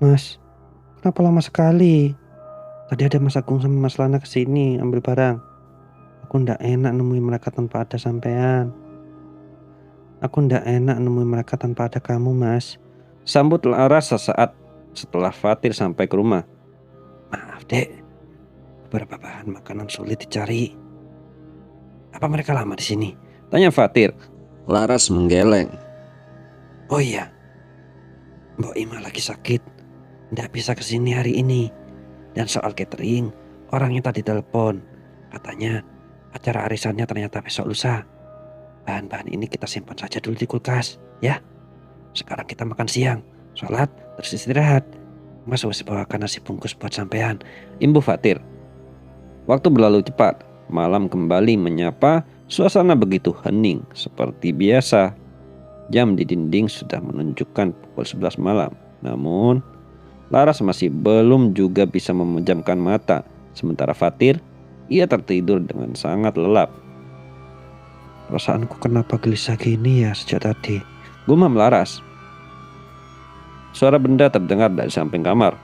Mas, kenapa lama sekali? Tadi ada Mas Agung sama Mas Lana kesini ambil barang. Aku ndak enak nemuin mereka tanpa ada sampean. Aku ndak enak nemuin mereka tanpa ada kamu, Mas. Sambut Laras sesaat setelah Fatir sampai ke rumah. Maaf, Dek. Beberapa bahan makanan sulit dicari. Apa mereka lama di sini? Tanya Fatir. Laras menggeleng. Oh iya, Mbok Ima lagi sakit. Ndak bisa kesini hari ini. Dan soal catering, orangnya tadi telepon. Katanya acara arisannya ternyata besok lusa. Bahan-bahan ini kita simpan saja dulu di kulkas, ya. Sekarang kita makan siang, sholat, terus istirahat. Mas wes bawakan nasi bungkus buat sampean. Imbu Fatir. Waktu berlalu cepat, malam kembali menyapa, suasana begitu hening seperti biasa. Jam di dinding sudah menunjukkan pukul 11 malam. Namun, Laras masih belum juga bisa memejamkan mata. Sementara Fatir, ia tertidur dengan sangat lelap. Perasaanku kenapa gelisah gini ya sejak tadi? Gumam Laras. Suara benda terdengar dari samping kamar.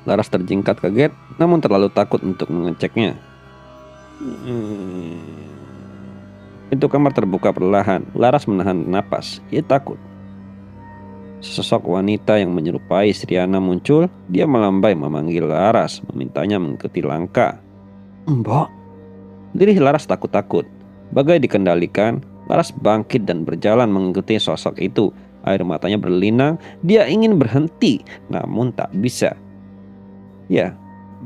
Laras terjingkat kaget, namun terlalu takut untuk mengeceknya. Pintu kamar terbuka perlahan. Laras menahan napas. Ia takut. Sesosok wanita yang menyerupai Sriana muncul. Dia melambai memanggil Laras, memintanya mengikuti langkah. Mbok. Diri Laras takut-takut. Bagai dikendalikan, Laras bangkit dan berjalan mengikuti sosok itu. Air matanya berlinang. Dia ingin berhenti, namun tak bisa. Ya,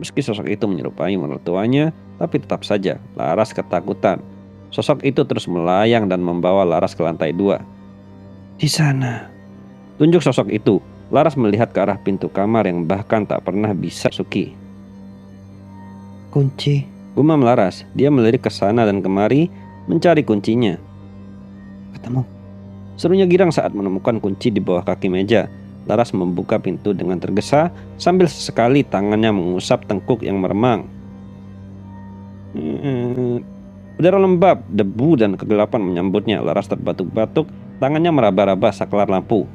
meski sosok itu menyerupai mertuanya, tapi tetap saja Laras ketakutan. Sosok itu terus melayang dan membawa Laras ke lantai 2. Di sana. Tunjuk sosok itu. Laras melihat ke arah pintu kamar yang bahkan tak pernah bisa suki. Kunci. Gumam Laras. Dia melirik ke sana dan kemari mencari kuncinya. Ketemu. Serunya girang saat menemukan kunci di bawah kaki meja. Laras membuka pintu dengan tergesa sambil sesekali tangannya mengusap tengkuk yang meremang. Udara lembab, debu dan kegelapan menyambutnya. Laras terbatuk-batuk, tangannya meraba-raba saklar lampu.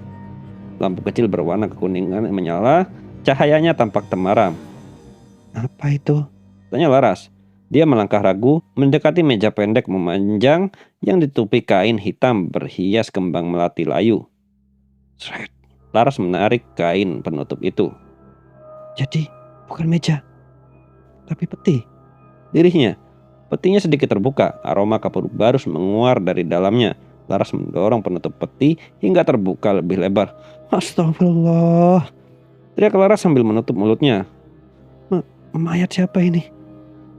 Lampu kecil berwarna kekuningan menyala, cahayanya tampak temaram. Apa itu? Tanya Laras. Dia melangkah ragu, mendekati meja pendek memanjang yang ditutupi kain hitam berhias kembang melati layu. Sret. Laras menarik kain penutup itu. Jadi, bukan meja, tapi peti. Dirinya. Petinya sedikit terbuka, aroma kapur barus menguar dari dalamnya. Laras mendorong penutup peti hingga terbuka lebih lebar. Astagfirullah. Teriak Laras sambil menutup mulutnya. Mayat siapa ini?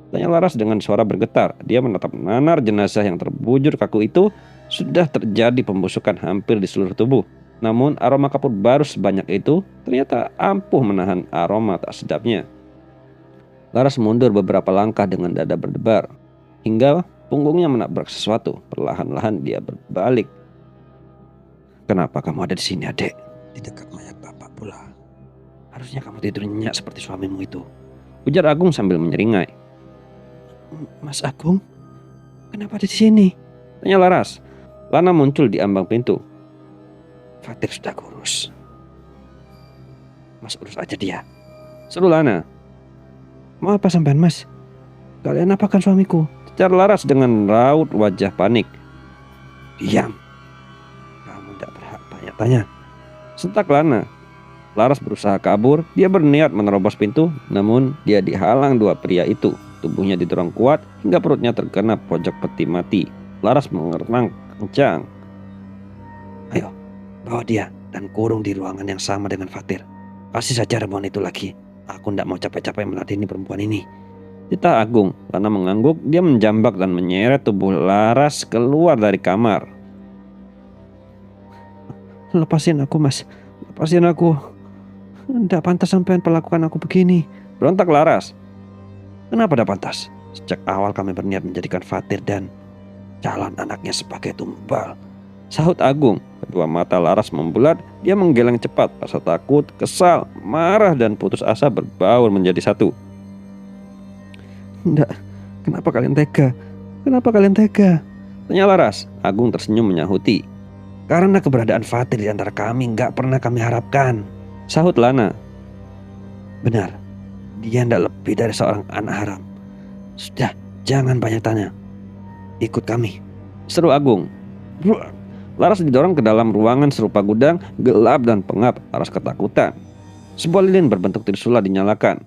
Tanya Laras dengan suara bergetar. Dia menatap nanar jenazah yang terbujur kaku itu. Sudah terjadi pembusukan hampir di seluruh tubuh. Namun aroma kapur barus sebanyak itu ternyata ampuh menahan aroma tak sedapnya. Laras mundur beberapa langkah dengan dada berdebar. Hingga punggungnya menabrak sesuatu. Perlahan-lahan dia berbalik. Kenapa kamu ada di sini, Adek? Di dekat mayat bapak pula. Harusnya kamu tidur nyenyak seperti suamimu itu. Ujar Agung sambil menyeringai. Mas Agung? Kenapa ada di sini? Tanya Laras. Lana muncul di ambang pintu. Fatir sudah kurus. Mas urus aja dia. Seru Lana. Mau apa sampean, Mas? Kalian apakan suamiku? Secara Laras dengan raut wajah panik. Diam. Kamu tidak berhak tanya-tanya. Sentak Lana. Laras berusaha kabur. Dia berniat menerobos pintu. Namun dia dihalang dua pria itu. Tubuhnya didorong kuat hingga perutnya terkena pojok peti mati. Laras mengerang kencang. Ayo, bawa dia dan kurung di ruangan yang sama dengan Fatir. Kasih saja ramuan itu lagi. Aku tidak mau capek-capek meladeni perempuan ini. Titah Agung. Lana mengangguk. Dia menjambak dan menyeret tubuh Laras keluar dari kamar. Lepasin aku, Mas. Lepasin aku. Tidak pantas sampean perlakukan aku begini. Berontak Laras. Kenapa tidak pantas? Sejak awal kami berniat menjadikan Fatir dan calon anaknya sebagai tumbal. Sahut Agung. Kedua mata Laras membulat. Dia menggeleng cepat. Rasa takut, kesal, marah dan putus asa berbaur menjadi satu. Tidak, kenapa kalian tega? Kenapa kalian tega? Tanya Laras. Agung tersenyum menyahuti. Karena keberadaan Fatir di antara kami nggak pernah kami harapkan. Sahut Lana. Benar, dia tidak lebih dari seorang anak haram. Sudah, jangan banyak tanya. Ikut kami, seru Agung. Laras didorong ke dalam ruangan serupa gudang, gelap dan pengap. Laras ketakutan. Sebuah lilin berbentuk trisula dinyalakan.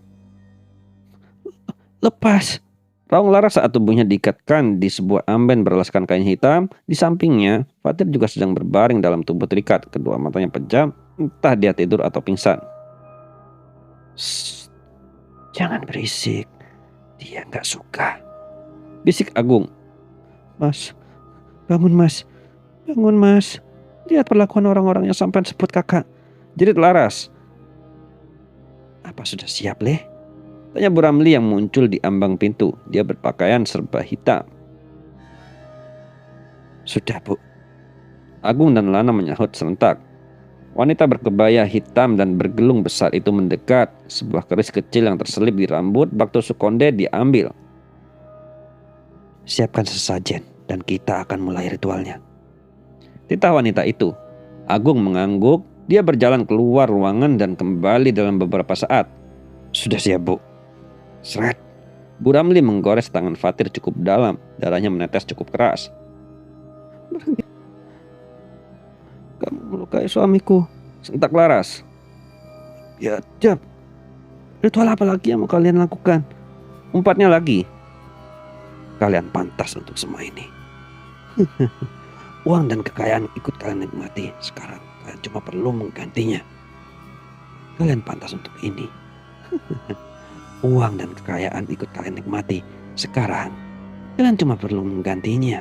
Lepas! Raung Laras saat tubuhnya diikatkan di sebuah amben beralaskan kain hitam. Di sampingnya, Fatir juga sedang berbaring dalam tubuh terikat. Kedua matanya pejam, entah dia tidur atau pingsan. Shh, jangan berisik, dia nggak suka. Bisik Agung. Mas, bangun mas, bangun mas. Lihat perlakuan orang-orang yang sampai sebut kakak. Jerit Laras. Apa sudah siap, Leh? Tanya Bu Ramli yang muncul di ambang pintu. Dia berpakaian serba hitam. Sudah, Bu. Agung dan Lana menyahut serentak. Wanita berkebaya hitam dan bergelung besar itu mendekat. Sebuah keris kecil yang terselip di rambut Bakto Sukonde diambil. Siapkan sesajen dan kita akan mulai ritualnya. Titah wanita itu. Agung mengangguk. Dia berjalan keluar ruangan dan kembali dalam beberapa saat. Sudah siap, Bu. Seret. Bu Ramli menggores tangan Fatir cukup dalam. Darahnya menetes cukup keras. Kamu melukai suamiku, sentak Laras. Ya, Jab. Ritual apa lagi yang mau kalian lakukan? Umpatnya lagi. Kalian pantas untuk semua ini. Uang dan kekayaan ikut kalian nikmati. Sekarang kalian cuma perlu menggantinya. Kalian pantas untuk ini. Uang dan kekayaan ikut kalian nikmati. Sekarang kalian cuma perlu menggantinya.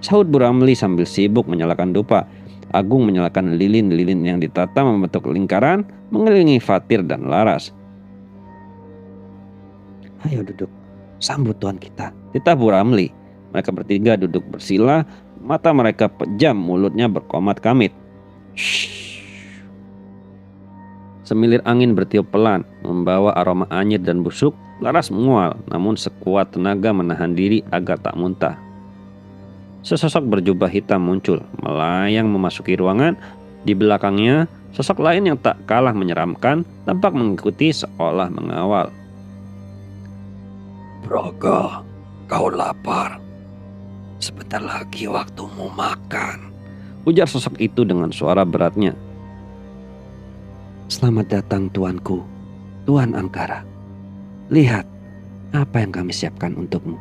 Sahut Bu Ramli sambil sibuk menyalakan dupa. Agung menyalakan lilin-lilin yang ditata membentuk lingkaran mengelilingi Fatir dan Laras. Ayo duduk, sambut Tuhan kita. Titah Bu Ramli. Mereka bertiga duduk bersila. Mata mereka pejam, mulutnya berkomat kamit. Shhh. Semilir angin bertiup pelan, membawa aroma anyir dan busuk. Laras mengual, namun sekuat tenaga menahan diri agar tak muntah. Sesosok berjubah hitam muncul, melayang memasuki ruangan. Di belakangnya, sosok lain yang tak kalah menyeramkan tampak mengikuti seolah mengawal. Braga, kau lapar. Sebentar lagi waktumu makan, ujar sosok itu dengan suara beratnya. Selamat datang tuanku, Tuan Angkara. Lihat apa yang kami siapkan untukmu.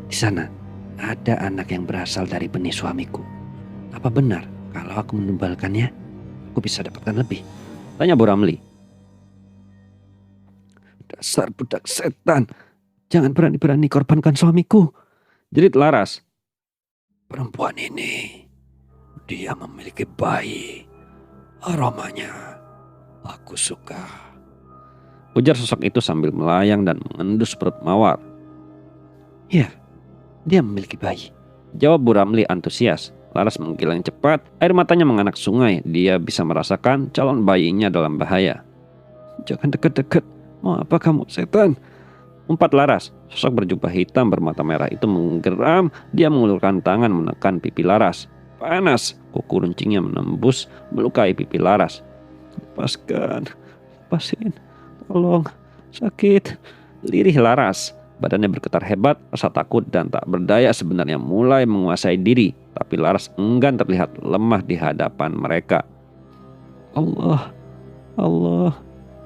Di sana ada anak yang berasal dari benih suamiku. Apa benar kalau aku menumbalkannya, aku bisa dapatkan lebih? Tanya Bu Ramli. Dasar budak setan, jangan berani-berani korbankan suamiku, jerit Laras. Perempuan ini, dia memiliki bayi. Aromanya aku suka, ujar sosok itu sambil melayang dan mengendus perut mawar. Ya, dia memiliki bayi, jawab Bu Ramli antusias. Laras menggilang cepat, air matanya menganak sungai. Dia bisa merasakan calon bayinya dalam bahaya. Jangan dekat-dekat, mau apa kamu setan? Umpat Laras. Sosok berjubah hitam bermata merah itu menggeram. Dia mengulurkan tangan menekan pipi Laras. Panas, kuku runcingnya menembus melukai pipi Laras. Lepaskan, lepasin, tolong, sakit. Lirih Laras. Badannya bergetar hebat, rasa takut dan tak berdaya sebenarnya mulai menguasai diri. Tapi Laras enggan terlihat lemah di hadapan mereka. Allah, Allah,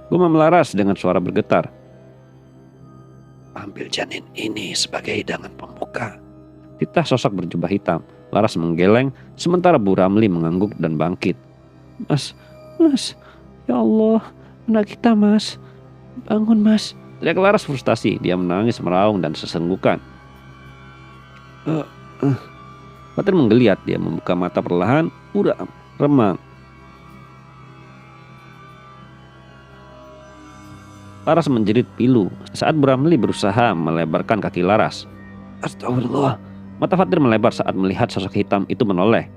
gumam Laras dengan suara bergetar. Ambil janin ini sebagai hidangan pembuka. Titah sosok berjubah hitam. Laras menggeleng, sementara Bu Ramli mengangguk dan bangkit. Mas, mas, ya Allah, anak kita mas, bangun mas. Teriak Laras frustasi. Dia menangis meraung dan sesenggukan. Fatir menggeliat. Dia membuka mata perlahan, muram, remang. Laras menjerit pilu saat Bu Ramli berusaha melebarkan kaki Laras. Astagfirullah. Mata Fatir melebar saat melihat sosok hitam itu menoleh.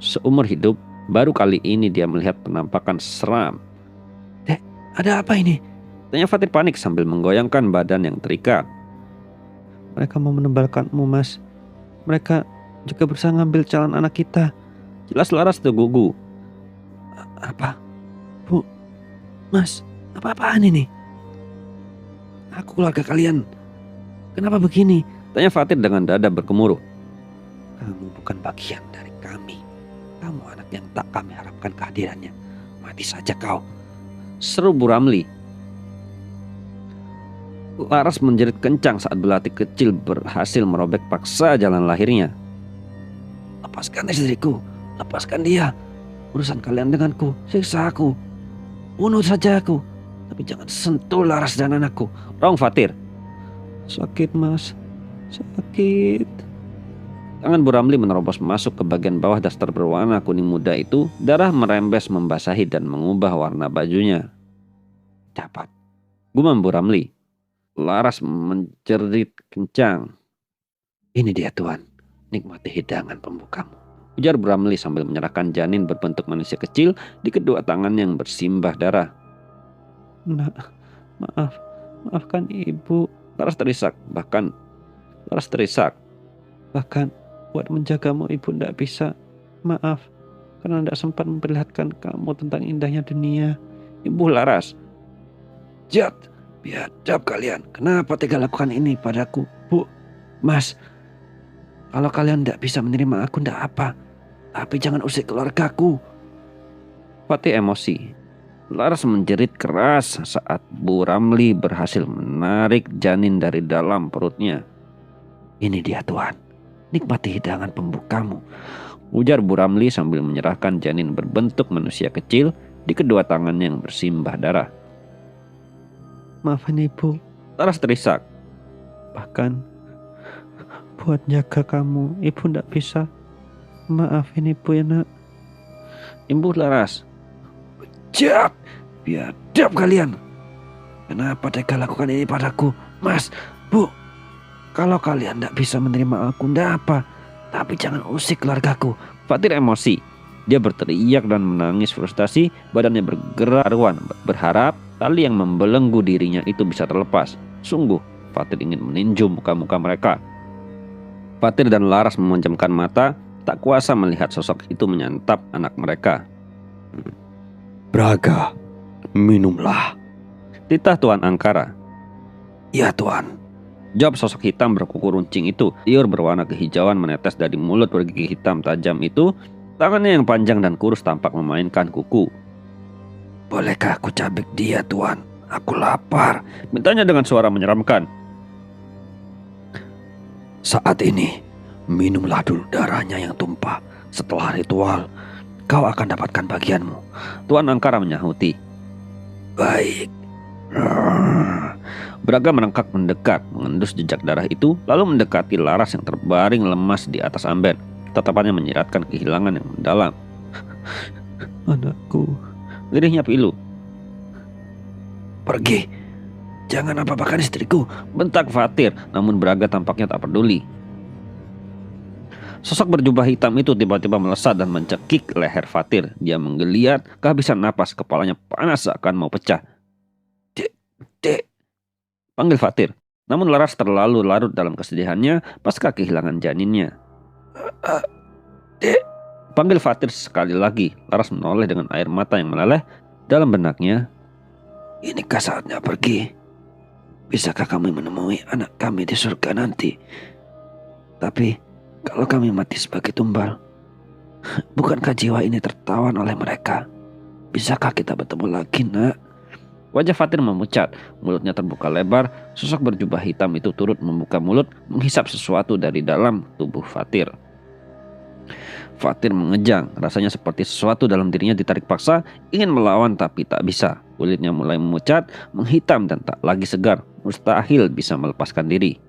Seumur hidup, baru kali ini dia melihat penampakan seram. Dek, ada apa ini? Tanya Fatir panik sambil menggoyangkan badan yang terikat. Mereka mau menumbalkanmu, mas. Mereka juga berusaha ngambil calon anak kita. Jelas Laras tergugu. Apa? Bu, mas, apa-apaan ini? Aku keluarga kalian. Kenapa begini? Tanya Fatir dengan dada bergemuruh. Kamu bukan bagian dari kami. Kamu anak yang tak kami harapkan kehadirannya. Mati saja kau. Seru Bu Ramli. Laras menjerit kencang saat belati kecil berhasil merobek paksa jalan lahirnya. Lepaskan istriku. Lepaskan dia. Urusan kalian denganku. Siksa aku. Bunuh saja aku. Tapi jangan sentuh Laras dan anakku. Rong Fatir. Sakit mas. Sakit. Tangan Bu Ramli menerobos masuk ke bagian bawah daster berwarna kuning muda itu. Darah merembes membasahi dan mengubah warna bajunya. Dapat. Gumam Bu Ramli. Laras menjerit kencang. Ini dia Tuan. Nikmati hidangan pembukamu. Ujar Bu Ramli sambil menyerahkan janin berbentuk manusia kecil di kedua tangan yang bersimbah darah. Nak, maafkan ibu. Laras terisak. Bahkan buat menjagamu ibu tidak bisa. Maaf, karena tidak sempat memperlihatkan kamu tentang indahnya dunia. Ibu Laras. Jat, biadab kalian. Kenapa tega lakukan ini padaku? Bu, Mas, kalau kalian tidak bisa menerima aku tidak apa. Tapi jangan usik keluargaku. Fatih emosi. Laras menjerit keras saat Bu Ramli berhasil menarik janin dari dalam perutnya. Ini dia Tuhan. Nikmati hidangan pembukamu. Ujar Bu Ramli sambil menyerahkan janin berbentuk manusia kecil di kedua tangannya yang bersimbah darah. Maafin ibu. Laras terisak. Bahkan buat jaga kamu, ibu tidak bisa. Maafin ibu ya nak. Ibu Laras. Jat, biadab kalian. Kenapa tega lakukan ini padaku? Mas, Bu, kalau kalian tidak bisa menerima aku tidak apa. Tapi jangan usik keluargaku. Fatir emosi. Dia berteriak dan menangis frustasi. Badannya bergerak ruan, berharap tali yang membelenggu dirinya itu bisa terlepas. Sungguh Fatir ingin meninju muka-muka mereka. Fatir dan Laras memejamkan mata, tak kuasa melihat sosok itu menyantap anak mereka. Braga, minumlah. Titah Tuan Angkara. Ya Tuan. Jawab sosok hitam berkuku runcing itu. Liur berwarna kehijauan menetes dari mulut bergigi hitam tajam itu. Tangannya yang panjang dan kurus tampak memainkan kuku. Bolehkah aku cabik dia Tuan? Aku lapar. Mintanya dengan suara menyeramkan. Saat ini, minumlah dulu darahnya yang tumpah. Setelah ritual, kau akan dapatkan bagianmu. Tuan Angkara menyahuti. Baik. Braga merangkak mendekat, mengendus jejak darah itu, lalu mendekati Laras yang terbaring lemas di atas amben. Tatapannya menyiratkan kehilangan yang mendalam. Anakku. Lirihnya pilu. Pergi. Jangan apa-apakan istriku. Bentak Fatir, namun Braga tampaknya tak peduli. Sosok berjubah hitam itu tiba-tiba melesat dan mencekik leher Fatir. Dia menggeliat, kehabisan napas, kepalanya panas seakan mau pecah. Dek, panggil Fatir. Namun Laras terlalu larut dalam kesedihannya pasca kehilangan janinnya. Dek, panggil Fatir sekali lagi. Laras menoleh dengan air mata yang meleleh dalam benaknya. Inikah saatnya pergi? Bisakah kami menemui anak kami di surga nanti? Tapi kalau kami mati sebagai tumbal, bukankah jiwa ini tertawan oleh mereka? Bisakah kita bertemu lagi, nak? Wajah Fatir memucat, mulutnya terbuka lebar. Sosok berjubah hitam itu turut membuka mulut, menghisap sesuatu dari dalam tubuh Fatir. Fatir mengejang, rasanya seperti sesuatu dalam dirinya ditarik paksa, ingin melawan tapi tak bisa. Kulitnya mulai memucat, menghitam dan tak lagi segar. Mustahil bisa melepaskan diri.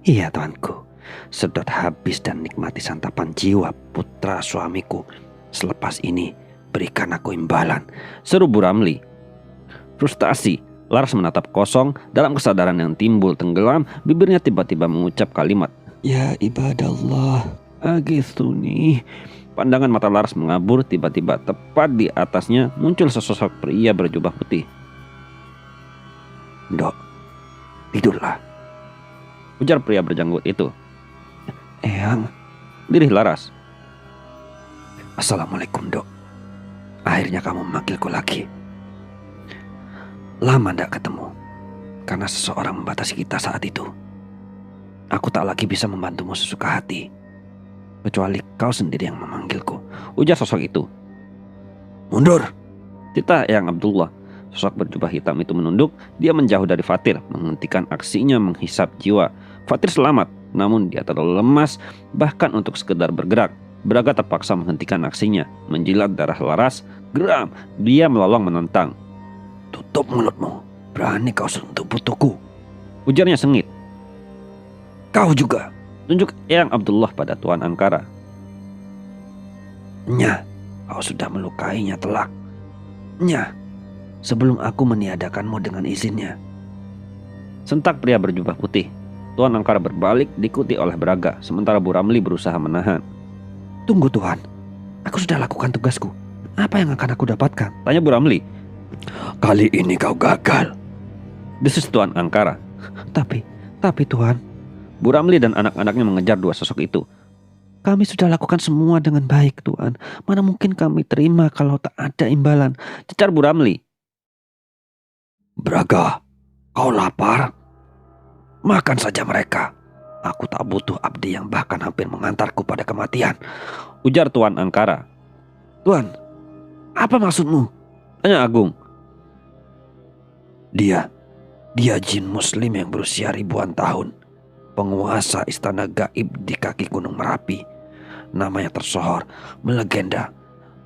Iya tuanku, sedot habis dan nikmati santapan jiwa putra suamiku. Selepas ini berikan aku imbalan, seru Bu Ramli. Frustasi, Laras menatap kosong. Dalam kesadaran yang timbul tenggelam, bibirnya tiba-tiba mengucap kalimat, ya ibadallah, agithuni. Pandangan mata Laras mengabur. Tiba-tiba tepat di atasnya muncul sesosok pria berjubah putih. Dok, tidurlah, ujar pria berjanggut itu. Eyang, Lirih Laras. Assalamualaikum dok. Akhirnya kamu memanggilku lagi. Lama tidak ketemu karena seseorang membatasi kita saat itu. Aku tak lagi bisa membantumu sesuka hati, kecuali kau sendiri yang memanggilku, ujar sosok itu. Mundur! Titah Eyang Abdullah. Sosok berjubah hitam itu menunduk. Dia menjauh dari Fatir, menghentikan aksinya menghisap jiwa. Fatir selamat, namun dia terlalu lemas bahkan untuk sekedar bergerak. Braga terpaksa menghentikan aksinya, menjilat darah Laras. Geram, dia melolong menentang. Tutup mulutmu, berani kau sentuh putuku, ujarnya sengit. Kau juga, tunjuk Eyang Abdullah pada Tuan Angkara. Nyah, kau sudah melukainya telak. Nyah, sebelum aku meniadakanmu dengan izinnya. Sentak pria berjubah putih. Tuan Angkara berbalik diikuti oleh Braga, sementara Bu Ramli berusaha menahan. Tunggu Tuhan, aku sudah lakukan tugasku. Apa yang akan aku dapatkan? Tanya Bu Ramli. Kali ini kau gagal, desis Tuan Angkara. Tapi Tuhan, Bu Ramli dan anak-anaknya mengejar dua sosok itu. Kami sudah lakukan semua dengan baik Tuhan. Mana mungkin kami terima kalau tak ada imbalan, cecar Bu Ramli. Braga, kau lapar? Makan saja mereka. Aku tak butuh abdi yang bahkan hampir mengantarku pada kematian, ujar Tuan Angkara. Tuan, apa maksudmu? Tanya Agung. Dia jin muslim yang berusia ribuan tahun, penguasa istana gaib di kaki Gunung Merapi. Namanya tersohor, melegenda.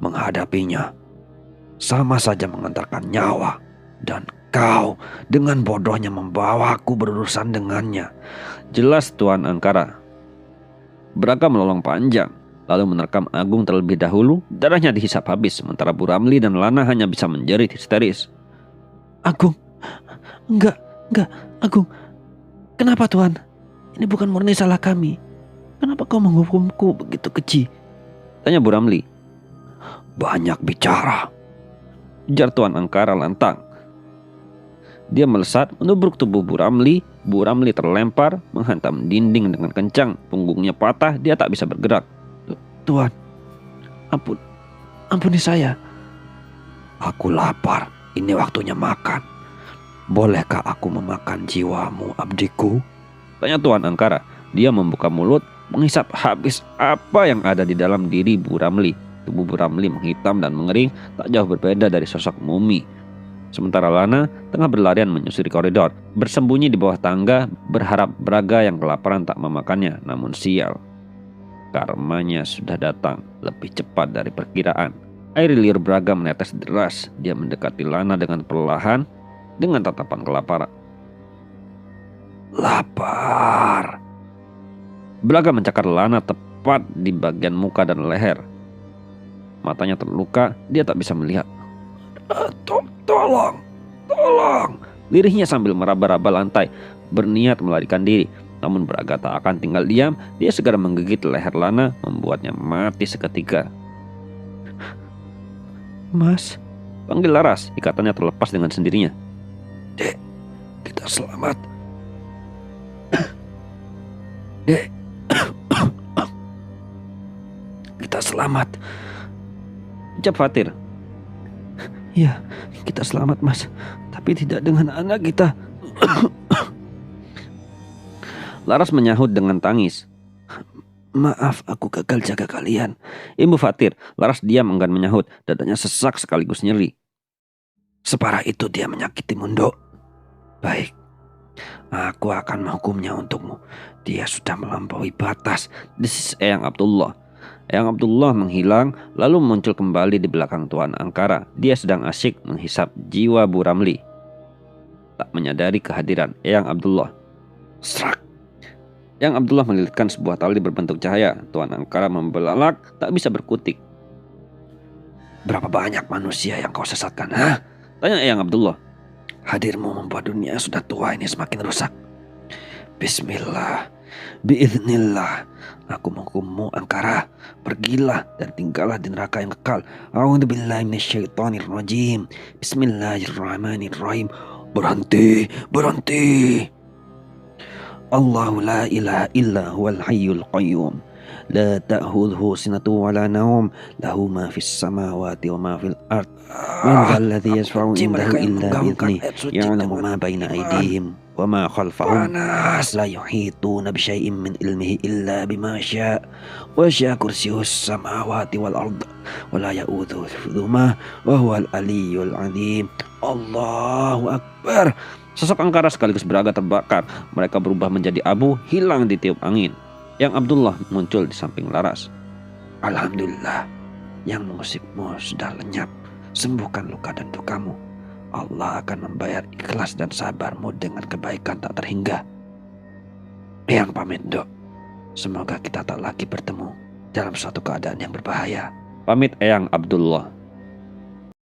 Menghadapinya sama saja mengantarkan nyawa. Dan kau dengan bodohnya membawaku berurusan dengannya. Jelas Tuan Angkara. Braga melolong panjang, lalu menerkam Agung terlebih dahulu. Darahnya dihisap habis, sementara Bu Ramli dan Lana hanya bisa menjerit histeris. Agung, enggak, Agung. Kenapa Tuan? Ini bukan murni salah kami. Kenapa kau menghukumku begitu keji? Tanya Bu Ramli. Banyak bicara, ujar Tuan Angkara lantang. Dia melesat menubruk tubuh Bu Ramli. Bu Ramli terlempar, menghantam dinding dengan kencang. Punggungnya patah, dia tak bisa bergerak. Tuan, ampuni saya. Aku lapar, ini waktunya makan. Bolehkah aku memakan jiwamu, abdiku? Tanya Tuan Angkara. Dia membuka mulut, menghisap habis apa yang ada di dalam diri Bu Ramli. Tubuh Bu Ramli menghitam dan mengering, tak jauh berbeda dari sosok mumi. Sementara Lana tengah berlarian menyusuri koridor, bersembunyi di bawah tangga, berharap Braga yang kelaparan tak memakannya. Namun sial, karmanya sudah datang lebih cepat dari perkiraan. Air liur Braga menetes deras. Dia mendekati Lana dengan perlahan, dengan tatapan kelaparan. Lapar. Braga mencakar Lana tepat di bagian muka dan leher. Matanya terluka, dia tak bisa melihat. Tolong. Lirihnya sambil meraba-raba lantai, berniat melarikan diri. Namun Braga tak akan tinggal diam. Dia segera menggigit leher Lana, membuatnya mati seketika. Mas, panggil Laras. Ikatannya terlepas dengan sendirinya. Dek, kita selamat. Dek, kita selamat, ucap Fatir. Ya, kita selamat Mas, tapi tidak dengan anak kita. Laras menyahut dengan tangis. Maaf, aku gagal jaga kalian. Imbu Fatir. Laras diam enggan menyahut. Dadanya sesak sekaligus nyeri. Separah itu dia menyakiti Mundo. Baik, aku akan menghukumnya untukmu. Dia sudah melampaui batas, desis Eyang Abdullah. Eyang Abdullah menghilang, lalu muncul kembali di belakang Tuan Angkara. Dia sedang asyik menghisap jiwa Bu Ramli, tak menyadari kehadiran Eyang Abdullah. Serak. Eyang Abdullah melilitkan sebuah tali berbentuk cahaya. Tuan Angkara membelalak, tak bisa berkutik. Berapa banyak manusia yang kau sesatkan, ha? Tanya Eyang Abdullah. Hadirmu membuat dunia sudah tua ini semakin rusak. Bismillah, biiznillah, aku menghukummu Angkara. Pergilah dan tinggallah di neraka yang kekal. A'udzubillahi minasyaitonirrajim. Bismillahirrahmanirrahim. Berhenti. Allahu la ilaha illa huwal hayyul qayyum. La ta'khudhuhu sinatun wa la naum. Lahu ma fis samawati wa ma fil ard. Man dzalladzi yashfa'u Benci indahu mereka yang illa menggaungkan bi'idznih ayat suci ya'lamu dengan ma baina iman. aydihim wa ma khalfahum Panas. la yuhituna bi syai'in min ilmihi illa bima syaa' wasi'a kursiyyuhus samawati wal ard wa la ya'udzuhu hifdzuhuma wa huwal aliyyul 'azim. Allahu akbar. Sosok angkara sekaligus beraga terbakar. Mereka berubah menjadi abu, hilang ditiup angin. Yang Abdullah muncul di samping Laras. Alhamdulillah, yang mengusipmu sudah lenyap. Sembuhkan luka dan dukamu. Allah akan membayar ikhlas dan sabarmu dengan kebaikan tak terhingga. Yang pamit, Dok. Semoga kita tak lagi bertemu dalam suatu keadaan yang berbahaya. Pamit Eyang Abdullah.